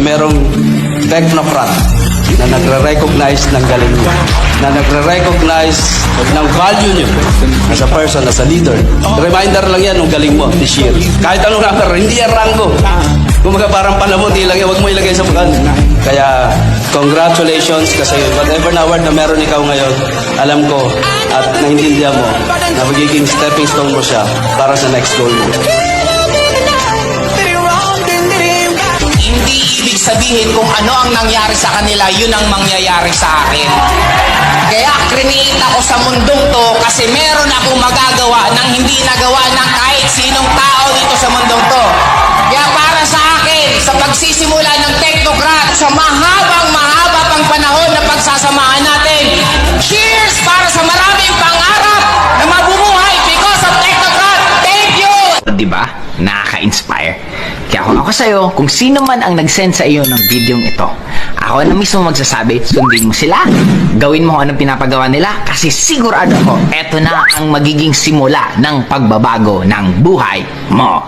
merong technocrat na nagre-recognize ng galing niyo, na nagre-recognize ng value niyo as a person, as a leader. Reminder lang yan ng galing mo this year. Kahit anong number, hindi yan rango. Kumaga parang panamuti lang yan, huwag mo ilagay sa bukan. Kaya, congratulations kasi whatever na award na meron ikaw ngayon, alam ko at naintindihan mo na magiging stepping stone mo siya para sa next goal mo. Hindi ibig sabihin kung ano ang nangyari sa kanila, yun ang mangyayari sa akin. Kaya create ako sa mundong to kasi meron akong magagawa ng hindi nagawa ng kahit sinong tao dito sa mundong to. Kaya para sa akin, sa pagsisimula ng Technocrat, sa mahaba pang panahon na pagsasamahan natin, cheers para sa maraming pangarap na mabubuhay because of Technocrat. Thank you! Diba? Nakaka-inspire. Kaya kung ako sa'yo, kung sino man ang nag-send sa iyo ng videong ito, ako na mismo magsasabi, sundin mo sila, gawin mo anong pinapagawa nila, kasi sigurado ako, eto na ang magiging simula ng pagbabago ng buhay mo.